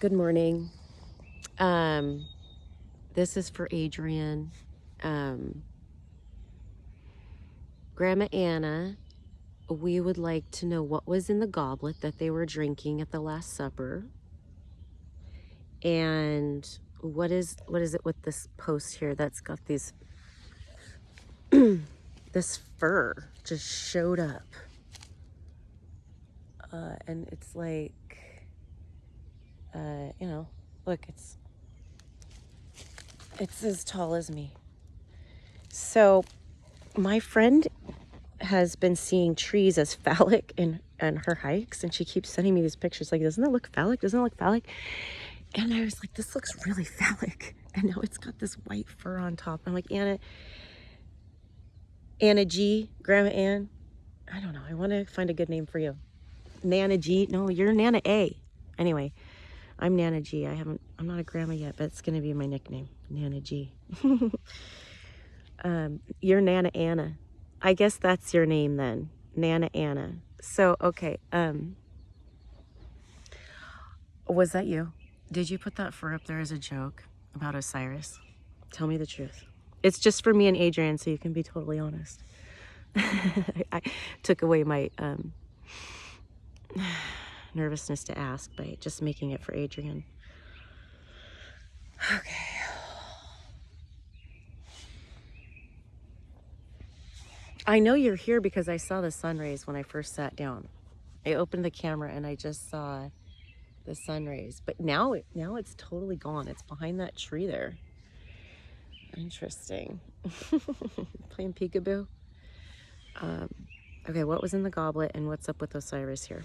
Good morning. This is for Adrian. Grandma Anna, we would like to know what was in the goblet that they were drinking at the Last Supper. And what is it with this post here that's got these this fur just showed up. And it's like look, it's as tall as me. So my friend has been seeing trees as phallic in her hikes, and she keeps sending me these pictures like, doesn't that look phallic? Doesn't it look phallic? And I was like, this looks really phallic. And now it's got this white fur on top. I'm like, Anna G, Grandma Ann. I don't know. I want to find a good name for you. Nana G. No, you're Nana A. Anyway, I'm Nana G. I'm not a grandma yet, but it's going to be my nickname, Nana G. You're Nana Anna. I guess that's your name then, Nana Anna. So, okay, was that you? Did you put that fur up there as a joke about Osiris? Tell me the truth. It's just for me and Adrian, so you can be totally honest. I took away my nervousness to ask by just making it for Adrian. Okay. I know you're here because I saw the sun rays when I first sat down. I opened the camera and I just saw the sun rays, but now it's totally gone. It's behind that tree there. Interesting. Playing peekaboo. Okay, what was in the goblet and what's up with Osiris here?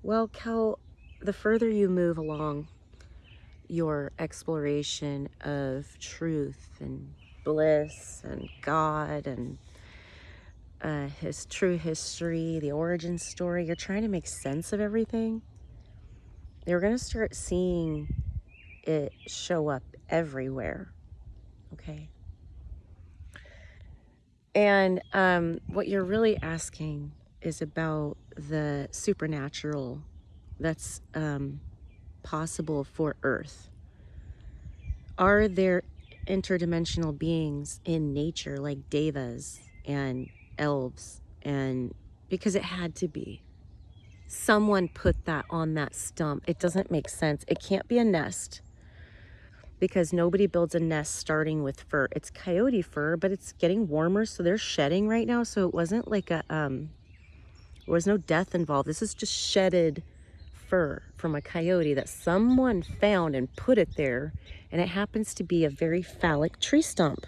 Well, Kel, the further you move along your exploration of truth and bliss and God and his true history, the origin story, you're trying to make sense of everything. You're going to start seeing it show up everywhere. Okay. And what you're really asking is about the supernatural that's possible for Earth. Are there interdimensional beings in nature like devas and elves? And because it had to be. Someone put that on that stump. It doesn't make sense. It can't be a nest because nobody builds a nest starting with fur. It's coyote fur, but it's getting warmer, so they're shedding right now. So it wasn't like a there was no death involved. This is just shedded fur from a coyote that someone found and put it there, and it happens to be a very phallic tree stump.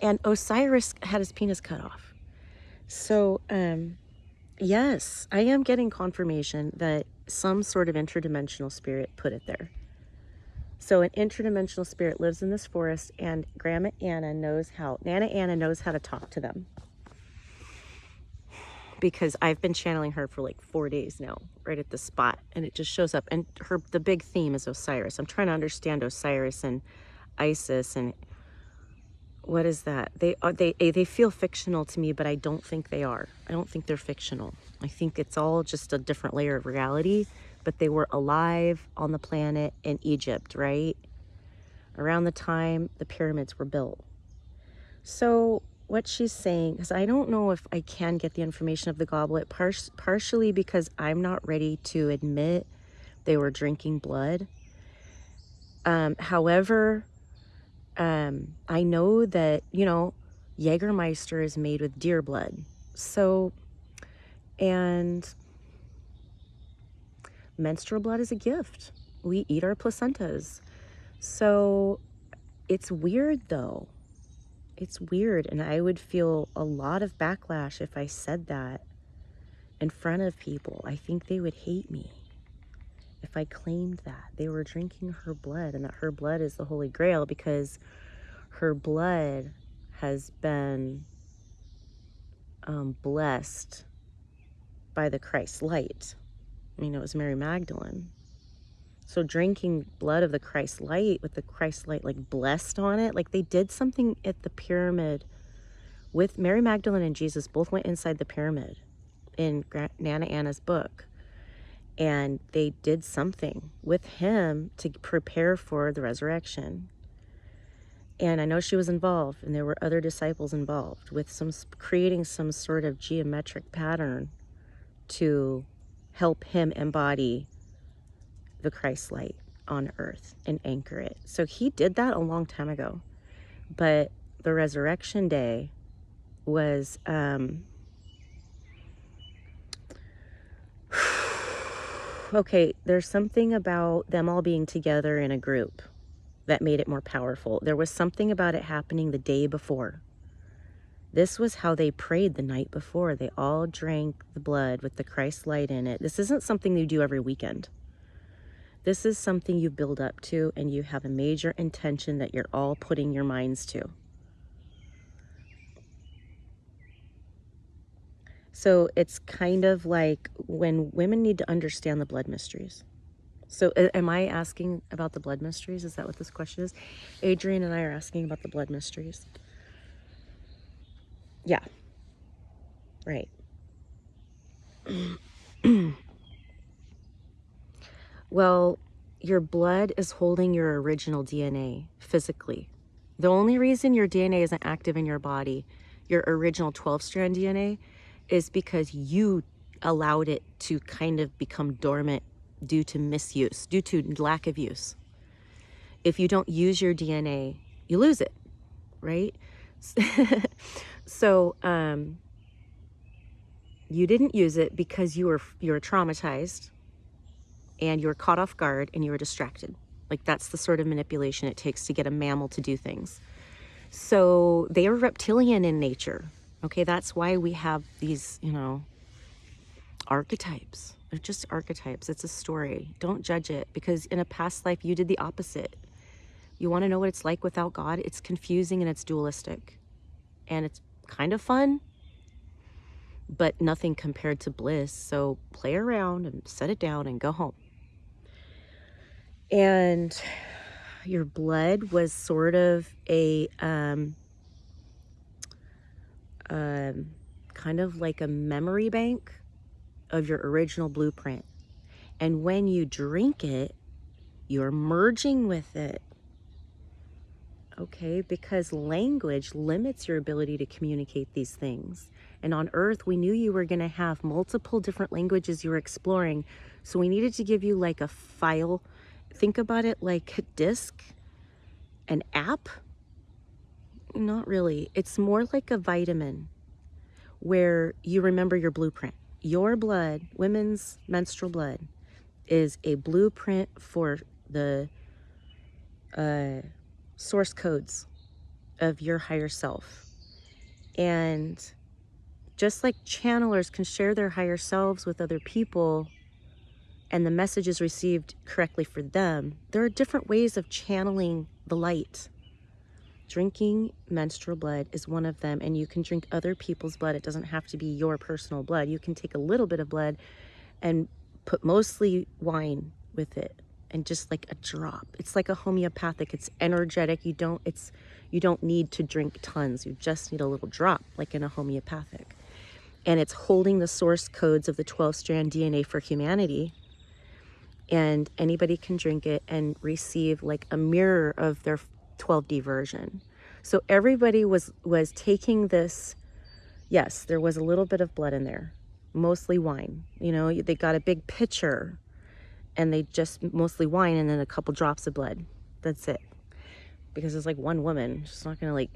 And Osiris had his penis cut off. So yes, I am getting confirmation that some sort of interdimensional spirit put it there. So an interdimensional spirit lives in this forest, and Nana Anna knows how to talk to them. Because I've been channeling her for like 4 days now, right at the spot, and it just shows up. And the big theme is Osiris. I'm trying to understand Osiris and Isis and what is that? They feel fictional to me, but I don't think they are. I don't think they're fictional. I think it's all just a different layer of reality, but they were alive on the planet in Egypt, right? Around the time the pyramids were built. So what she's saying, because I don't know if I can get the information of the goblet, partially because I'm not ready to admit they were drinking blood. However, I know that, Jägermeister is made with deer blood. So, and menstrual blood is a gift. We eat our placentas. So it's weird though. It's weird, and I would feel a lot of backlash if I said that in front of people. I think they would hate me if I claimed that they were drinking her blood and that her blood is the Holy Grail, because her blood has been blessed by the Christ light. It was Mary Magdalene. So drinking blood of the Christ light with the Christ light like blessed on it, like they did something at the pyramid with Mary Magdalene and Jesus both went inside the pyramid in Nana Anna's book. And they did something with him to prepare for the resurrection. And I know she was involved, and there were other disciples involved with creating some sort of geometric pattern to help him embody the Christ light on earth and anchor it. So he did that a long time ago. But the resurrection day was okay, there's something about them all being together in a group that made it more powerful. There was something about it happening the day before. This was how they prayed the night before. They all drank the blood with the Christ light in it. This isn't something you do every weekend. This is something you build up to, and you have a major intention that you're all putting your minds to. So it's kind of like when women need to understand the blood mysteries. So am I asking about the blood mysteries? Is that what this question is? Adrian and I are asking about the blood mysteries. Yeah. Right. Well, your blood is holding your original DNA physically. The only reason your DNA isn't active in your body, your original 12-strand DNA, is because you allowed it to kind of become dormant due to misuse, due to lack of use. If you don't use your DNA, you lose it, right? So you didn't use it because you were traumatized and you were caught off guard and you were distracted. Like, that's the sort of manipulation it takes to get a mammal to do things. So they are reptilian in nature. Okay, that's why we have these, archetypes. They're just archetypes. It's a story. Don't judge it, because in a past life you did the opposite. You want to know what it's like without God? It's confusing and it's dualistic. And it's kind of fun, but nothing compared to bliss. So play around and set it down and go home. And your blood was sort of a kind of like a memory bank of your original blueprint. And when you drink it, you're merging with it. Okay, because language limits your ability to communicate these things. And on Earth, we knew you were going to have multiple different languages you were exploring. So we needed to give you like a file. Think about it like a disc, an app. Not really. It's more like a vitamin where you remember your blueprint. Your blood, women's menstrual blood, is a blueprint for the source codes of your higher self. And just like channelers can share their higher selves with other people and the message is received correctly for them, there are different ways of channeling the light. Drinking menstrual blood is one of them, and you can drink other people's blood. It doesn't have to be your personal blood. You can take a little bit of blood and put mostly wine with it, and just like a drop. It's like a homeopathic. It's energetic. You don't need to drink tons. You just need a little drop, like in a homeopathic. And it's holding the source codes of the 12-strand DNA for humanity. And anybody can drink it and receive like a mirror of their 12D version. So everybody was taking this. Yes, there was a little bit of blood in there, mostly wine. They got a big pitcher and they just mostly wine and then a couple drops of blood. That's it. Because it's like one woman. It's not gonna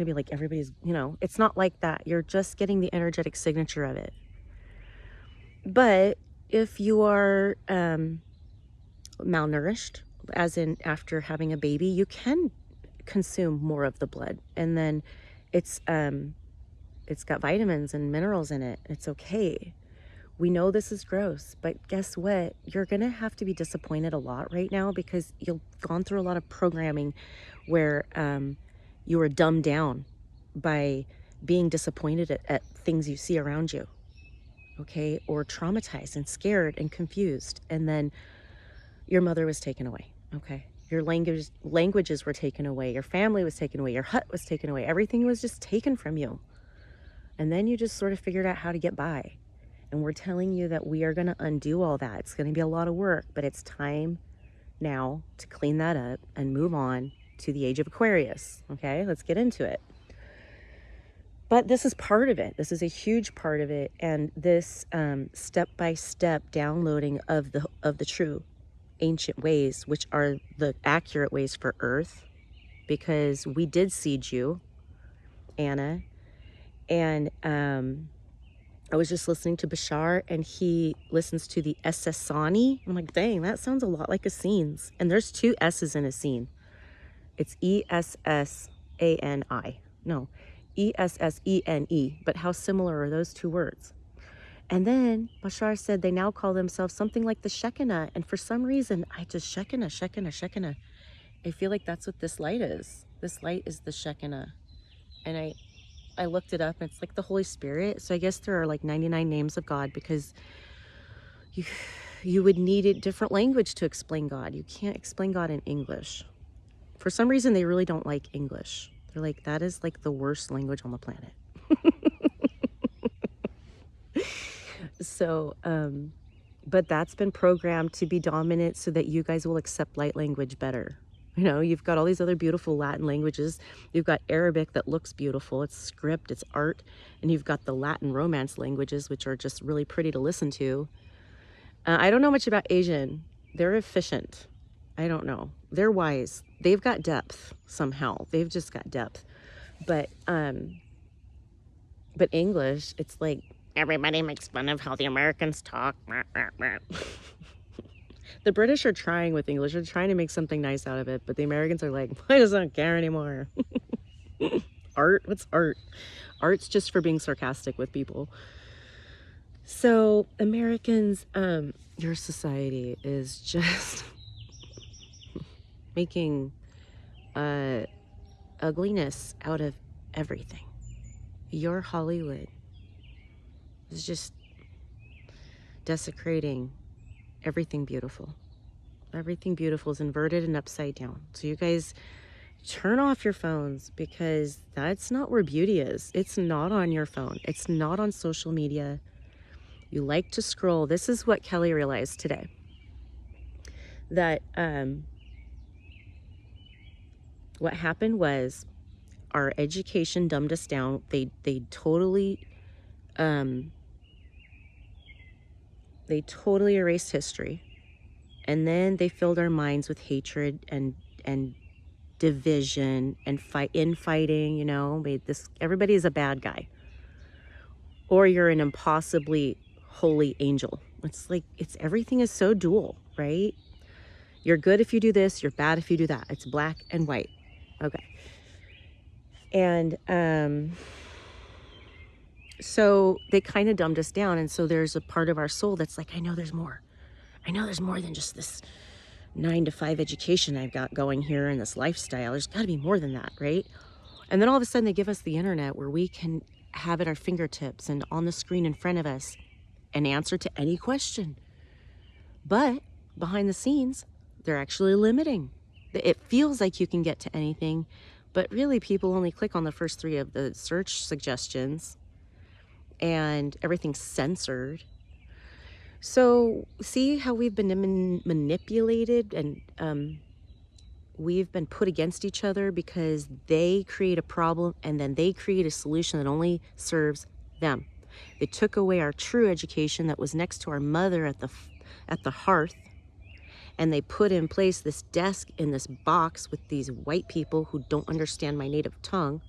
be like everybody's, it's not like that. You're just getting the energetic signature of it. But if you are malnourished, as in after having a baby, you can consume more of the blood, and then it's got vitamins and minerals in it. It's okay. We know this is gross, but guess what? You're gonna have to be disappointed a lot right now because you've gone through a lot of programming where you were dumbed down by being disappointed at things you see around you, okay? Or traumatized and scared and confused, and then your mother was taken away, okay? Your languages were taken away. Your family was taken away. Your hut was taken away. Everything was just taken from you. And then you just sort of figured out how to get by. And we're telling you that we are going to undo all that. It's going to be a lot of work, but it's time now to clean that up and move on to the age of Aquarius. Okay, let's get into it. But this is part of it. This is a huge part of it. And this step-by-step downloading of the true ancient ways, which are the accurate ways for Earth, because we did seed you, Anna. And I was just listening to Bashar, and he listens to the Essesani. I'm like, dang, that sounds a lot like Essenes. And there's 2 S's in Essene. It's Essani. No, Essene. But how similar are those 2 words? And then Bashar said they now call themselves something like the Shekinah. And for some reason, I just Shekinah. I feel like that's what this light is. This light is the Shekinah. And I looked it up, and it's like the Holy Spirit. So I guess there are like 99 names of God, because you would need a different language to explain God. You can't explain God in English. For some reason, they really don't like English. They're like, that is like the worst language on the planet. So, but that's been programmed to be dominant so that you guys will accept light language better. You know, you've got all these other beautiful Latin languages. You've got Arabic that looks beautiful. It's script, it's art. And you've got the Latin Romance languages, which are just really pretty to listen to. I don't know much about Asian. They're efficient. I don't know. They're wise. They've got depth somehow. They've just got depth. But English, it's like everybody makes fun of how the Americans talk. The British are trying with English. They're trying to make something nice out of it, but the Americans are like, I just don't care anymore. Art? What's art? Art's just for being sarcastic with people. So Americans, your society is just making ugliness out of everything. Your Hollywood is just desecrating everything beautiful. Everything beautiful is inverted and upside down. So you guys turn off your phones, because that's not where beauty is. It's not on your phone. It's not on social media. You like to scroll. This is what Kelly realized today. That what happened was our education dumbed us down. They totally erased history. And then they filled our minds with hatred and division and infighting, you know, made this, everybody is a bad guy. Or you're an impossibly holy angel. It's like, everything is so dual, right? You're good if you do this, you're bad if you do that. It's black and white. Okay. And so they kind of dumbed us down. And so there's a part of our soul that's like, I know there's more. I know there's more than just this 9 to 5 education I've got going here and this lifestyle. There's got to be more than that, right? And then all of a sudden they give us the internet, where we can have at our fingertips and on the screen in front of us an answer to any question. But behind the scenes, they're actually limiting. It feels like you can get to anything, but really people only click on the first 3 of the search suggestions, and everything's censored. So see how we've been manipulated, and we've been put against each other because they create a problem and then they create a solution that only serves them. They took away our true education that was next to our mother at the hearth, and they put in place this desk in this box with these white people who don't understand my native tongue.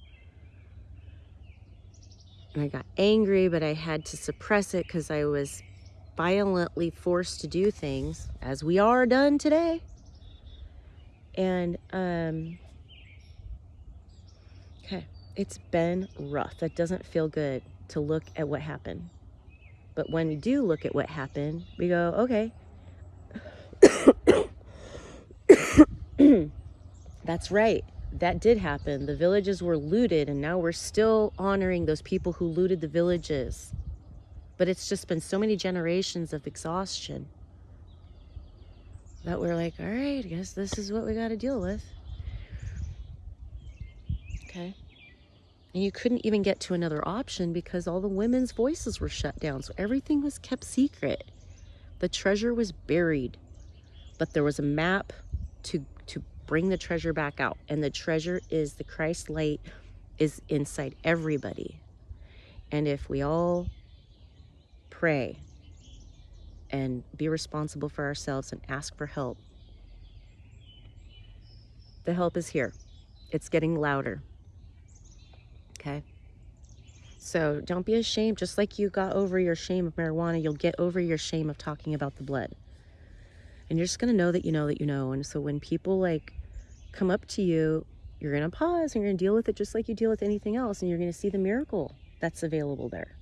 And I got angry, but I had to suppress it because I was violently forced to do things, as we are done today. And okay, it's been rough. That doesn't feel good to look at what happened. But when we do look at what happened, we go, okay, that's right. That did happen. The villages were looted, and now we're still honoring those people who looted the villages. But it's just been so many generations of exhaustion that we're like, all right, I guess this is what we got to deal with. Okay. And you couldn't even get to another option because all the women's voices were shut down. So everything was kept secret. The treasure was buried, but there was a map to bring the treasure back out. And the treasure is the Christ light is inside everybody. And if we all pray and be responsible for ourselves and ask for help, the help is here. It's getting louder. Okay? So don't be ashamed. Just like you got over your shame of marijuana, you'll get over your shame of talking about the blood. And you're just going to know that you know that you know. And so when people like come up to you, you're going to pause and you're going to deal with it just like you deal with anything else. And you're going to see the miracle that's available there.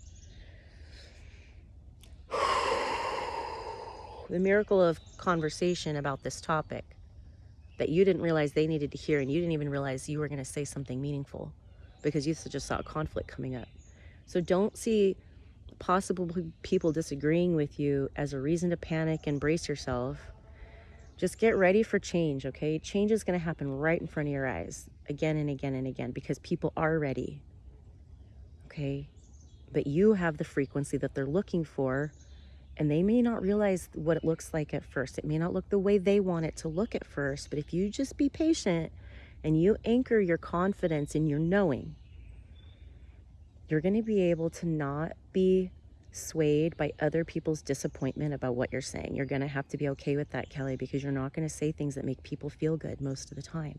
The miracle of conversation about this topic that you didn't realize they needed to hear, and you didn't even realize you were going to say something meaningful because you just saw a conflict coming up. So don't see possible people disagreeing with you as a reason to panic and brace yourself. Just get ready for change, okay? Change is going to happen right in front of your eyes again and again and again because people are ready, okay? But you have the frequency that they're looking for, and they may not realize what it looks like at first. It may not look the way they want it to look at first, but if you just be patient and you anchor your confidence in your knowing, you're going to be able to not be swayed by other people's disappointment about what you're saying. You're going to have to be okay with that, Kelly, because you're not going to say things that make people feel good most of the time.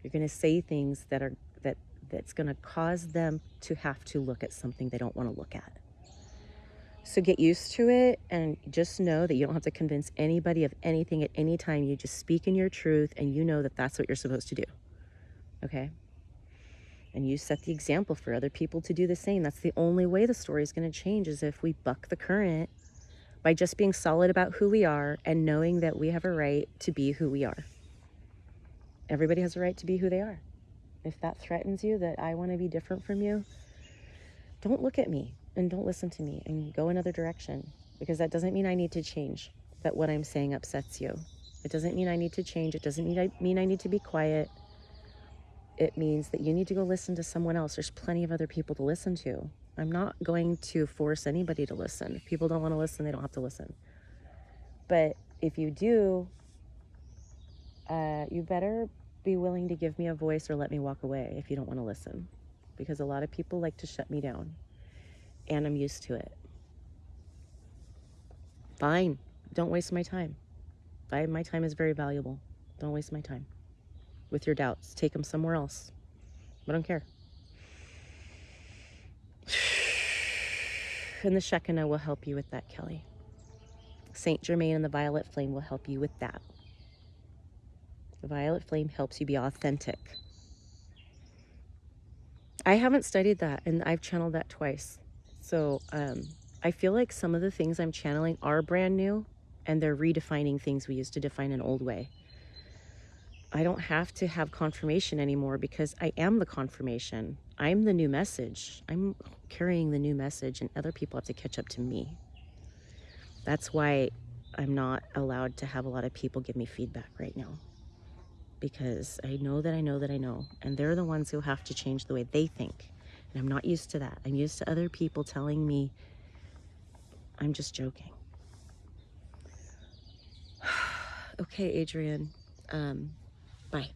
You're going to say things that's going to cause them to have to look at something they don't want to look at. So get used to it and just know that you don't have to convince anybody of anything at any time. You just speak in your truth and you know that that's what you're supposed to do. Okay? And you set the example for other people to do the same. That's the only way the story is going to change, is if we buck the current by just being solid about who we are and knowing that we have a right to be who we are. Everybody has a right to be who they are. If that threatens you, that I want to be different from you, don't look at me and don't listen to me and go another direction, because that doesn't mean I need to change, that what I'm saying upsets you. It doesn't mean I need to change. It doesn't mean I need to be quiet. It means that you need to go listen to someone else. There's plenty of other people to listen to. I'm not going to force anybody to listen. If people don't want to listen, they don't have to listen. But if you do, you better be willing to give me a voice or let me walk away if you don't want to listen. Because a lot of people like to shut me down. And I'm used to it. Fine. Don't waste my time. My time is very valuable. Don't waste my time with your doubts. Take them somewhere else. I don't care. And the Shekinah will help you with that, Kelly. Saint Germain and the violet flame will help you with that. The violet flame helps you be authentic. I haven't studied that, and I've channeled that twice. So I feel like some of the things I'm channeling are brand new, and they're redefining things we used to define an old way. I don't have to have confirmation anymore because I am the confirmation. I'm the new message. I'm carrying the new message, and other people have to catch up to me. That's why I'm not allowed to have a lot of people give me feedback right now, because I know that I know that I know, and they're the ones who have to change the way they think. And I'm not used to that. I'm used to other people telling me I'm just joking. Okay, Adrian. Bye.